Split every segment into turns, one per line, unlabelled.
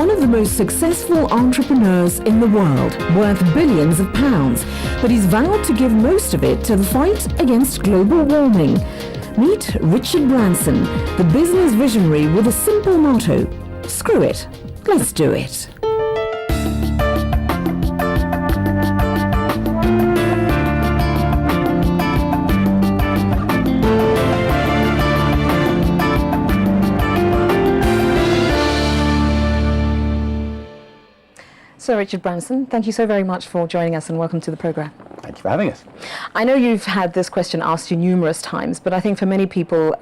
one of the most successful entrepreneurs in the world, worth billions of pounds, but he's vowed to give most of it to the fight against global warming. Meet Richard Branson, the business visionary with a simple motto: screw it, let's do it.
So Richard Branson, thank you so very much for joining us and welcome to the programme.
Thank you for having us.
I know you've had this question asked you numerous times, but I think for many people,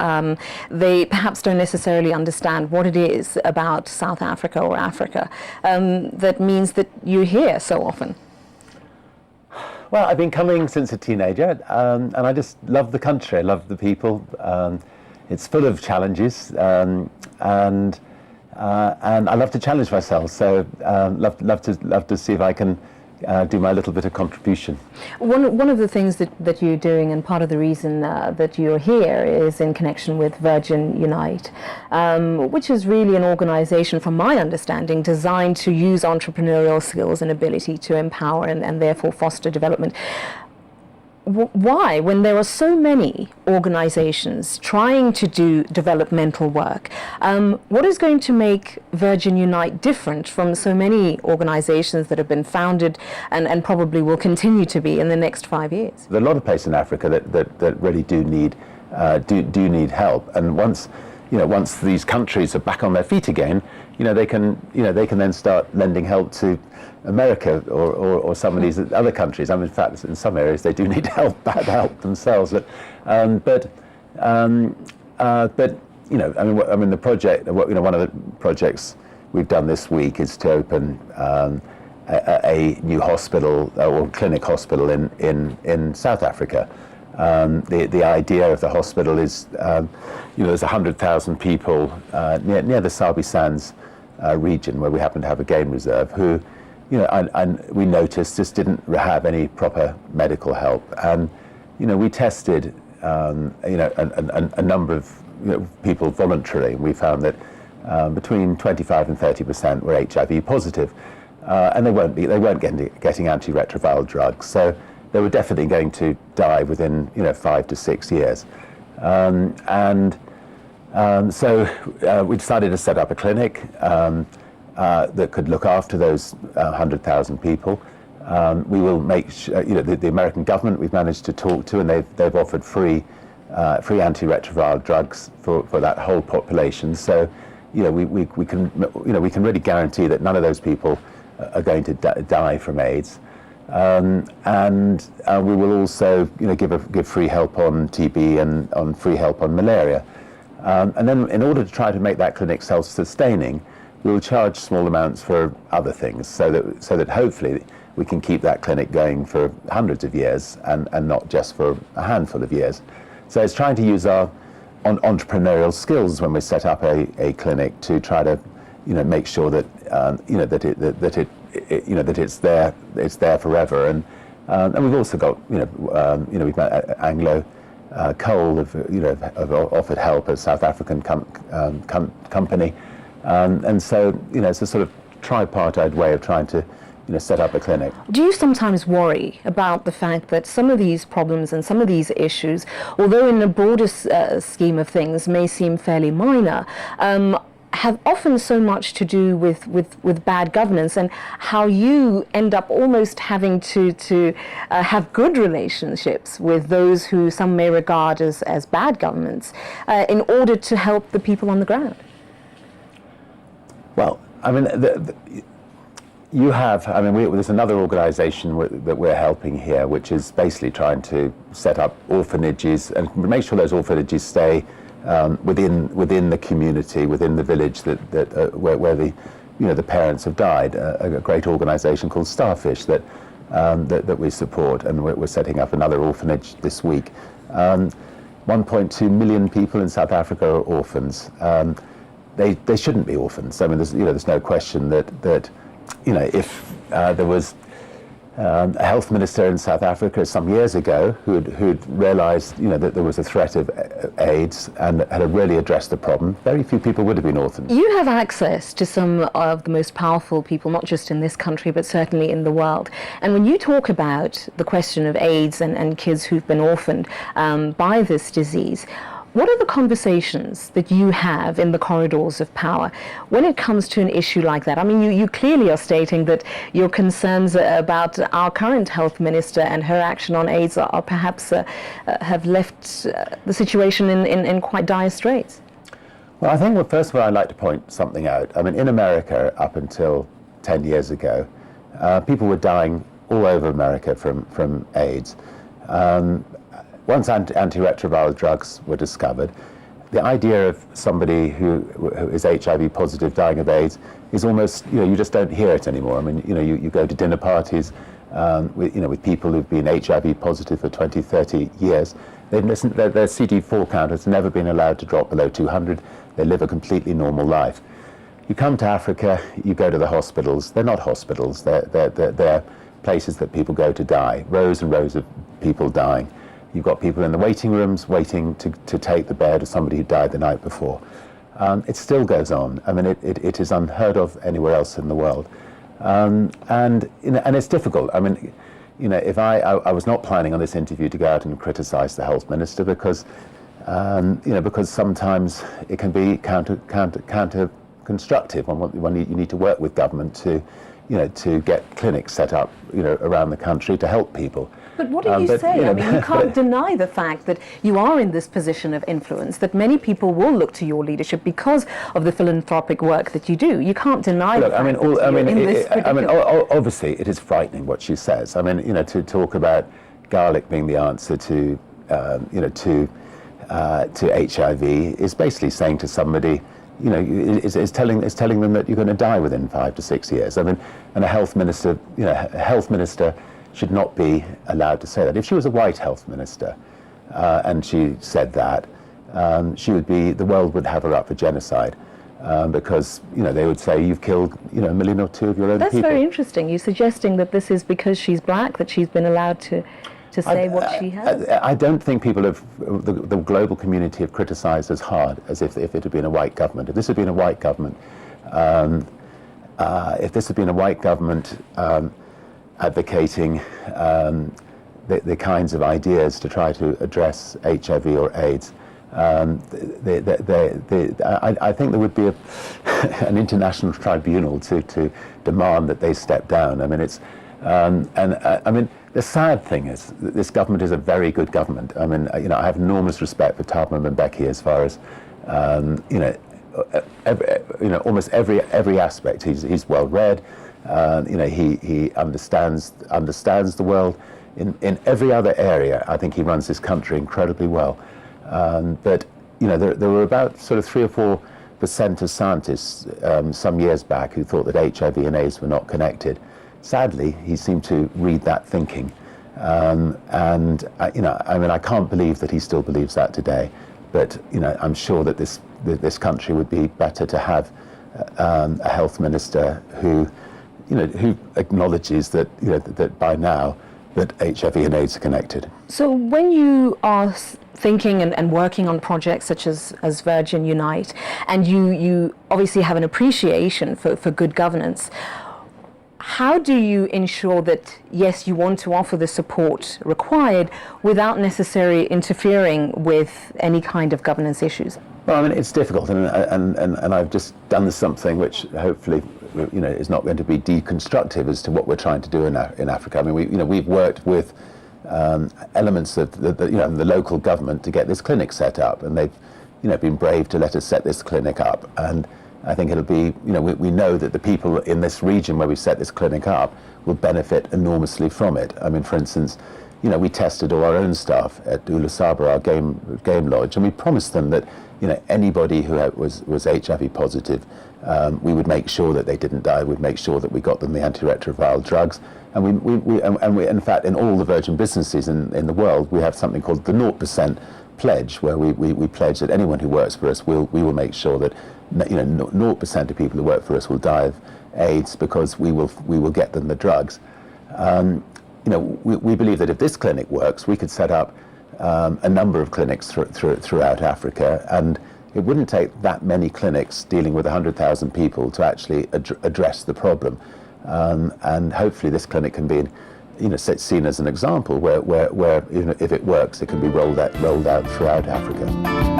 they perhaps don't necessarily understand what it is about South Africa or Africa that means that you're here so often.
Well, I've been coming since a teenager, and I just love the country. I love the people. It's full of challenges, and I love to challenge myself. So love to see if I can do my little bit of contribution.
One of the things that you're doing, and part of the reason that you're here, is in connection with Virgin Unite, which is really an organisation, from my understanding, designed to use entrepreneurial skills and ability to empower and therefore foster development. Why, when there are so many organizations trying to do developmental work, what is going to make Virgin Unite different from so many organizations that have been founded and probably will continue to be in the next 5 years?
There are a lot of places in Africa that really do need help, and once these countries are back on their feet again, they can then start lending help to America or some of these other countries. I mean, in fact, in some areas they do need bad help themselves. But I mean, the project. One of the projects we've done this week is to open a new hospital or clinic hospital in South Africa. The idea of the hospital is, there's 100,000 people near the Sabi Sands region, where we happen to have a game reserve, who, and we noticed just didn't have any proper medical help. And, we tested, a number of people voluntarily, and we found that between 25 and 30% were HIV positive, and they weren't getting antiretroviral drugs. So they were definitely going to die within 5 to 6 years. So we decided to set up a clinic that could look after those 100,000 people. We will make sure, the American government we've managed to talk to, and they've offered free antiretroviral drugs for that whole population. So we can really guarantee that none of those people are going to die from AIDS. And we will also, give free help on TB and on free help on malaria. And then, in order to try to make that clinic self-sustaining, we will charge small amounts for other things, so that hopefully we can keep that clinic going for hundreds of years and not just for a handful of years. So it's trying to use our entrepreneurial skills when we set up a clinic to try to, make sure that that it's there forever. And we've also got we've got Anglo Coal have offered help, a South African company, and so it's a sort of tripartite way of trying to set up a clinic.
Do you sometimes worry about the fact that some of these problems and some of these issues, although in the broader scheme of things may seem fairly minor, have often so much to do with bad governance, and how you end up almost having to have good relationships with those who some may regard as bad governments in order to help the people on the ground?
Well, I mean, there's another organisation that we're helping here, which is basically trying to set up orphanages and make sure those orphanages stay within the community, within the village where the parents have died. A great organisation called Starfish that we support, and we're setting up another orphanage this week. 1.2 million people in South Africa are orphans. They shouldn't be orphans. I mean, there's no question that if there was a health minister in South Africa some years ago who'd realised, that there was a threat of AIDS and had really addressed the problem. Very few people would have been orphaned.
You have access to some of the most powerful people, not just in this country, but certainly in the world. And when you talk about the question of AIDS and kids who've been orphaned by this disease, what are the conversations that you have in the corridors of power when it comes to an issue like that? I mean, you clearly are stating that your concerns about our current health minister and her action on AIDS are perhaps have left the situation in quite dire straits.
Well, I think, first of all, I'd like to point something out. I mean, in America, up until 10 years ago, people were dying all over America from AIDS. Once antiretroviral drugs were discovered, the idea of somebody who is HIV positive dying of AIDS is almost, you just don't hear it anymore. I mean, you go to dinner parties with people who've been HIV positive for 20, 30 years. Their CD4 count has never been allowed to drop below 200. They live a completely normal life. You come to Africa, you go to the hospitals. They're not hospitals. They're places that people go to die. Rows and rows of people dying. You've got people in the waiting rooms waiting to take the bed of somebody who died the night before. It still goes on. I mean, it is unheard of anywhere else in the world. And it's difficult. I mean, if I was not planning on this interview to go out and criticize the health minister because sometimes it can be counter-constructive when you need to work with government to get clinics set up, around the country to help people.
But what do you say? I mean, you can't deny the fact that you are in this position of influence, that many people will look to your leadership because of the philanthropic work that you do. You can't deny the fact that you're in this predicament.
Obviously, it is frightening what she says. I mean, to talk about garlic being the answer to HIV is basically saying to somebody, is telling them that you're going to die within 5 to 6 years. I mean, and a health minister should not be allowed to say that. If she was a white health minister and she said that, the world would have her up for genocide because they would say you've killed 1 million or 2 of your own people.
That's very interesting. You're suggesting that this is because she's black that she's been allowed to say what she has?
I don't think people the global community have criticised as hard as if it had been a white government. If this had been a white government, advocating the kinds of ideas to try to address HIV or AIDS, I think there would be an international tribunal to demand that they step down. I mean, the sad thing is that this government is a very good government. I mean, I have enormous respect for Thabo Mbeki as far as, almost every aspect. He's well read. He understands the world. In every other area, I think he runs this country incredibly well. But there were about sort of 3 or 4% of scientists some years back who thought that HIV and AIDS were not connected. Sadly, he seemed to read that thinking, and I can't believe that he still believes that today. But I'm sure that this country would be better to have a health minister who acknowledges that that by now that HIV and AIDS are connected.
So when you are thinking and working on projects such as Virgin Unite, and you obviously have an appreciation for good governance, how do you ensure that, yes, you want to offer the support required without necessarily interfering with any kind of governance issues?
Well, I mean, it's difficult, and I've just done something which hopefully is not going to be deconstructive as to what we're trying to do in Africa. I mean, we've worked with elements of the local government to get this clinic set up, and they've been brave to let us set this clinic up. And I think it'll be, we know that the people in this region where we set this clinic up will benefit enormously from it. I mean, for instance, we tested all our own staff at Ulusaba, our game lodge, and we promised them that, anybody who was HIV positive, we would make sure that they didn't die. We'd make sure that we got them the antiretroviral drugs. And we in fact, in all the Virgin businesses in the world, we have something called the 0% pledge, where we pledge that anyone who works for us, we will make sure that 0% of people who work for us will die of AIDS because we will get them the drugs. we believe that if this clinic works, we could set up a number of clinics throughout Africa, and it wouldn't take that many clinics dealing with 100,000 people to actually address the problem. And hopefully this clinic can be seen as an example where if it works, it can be rolled out throughout Africa.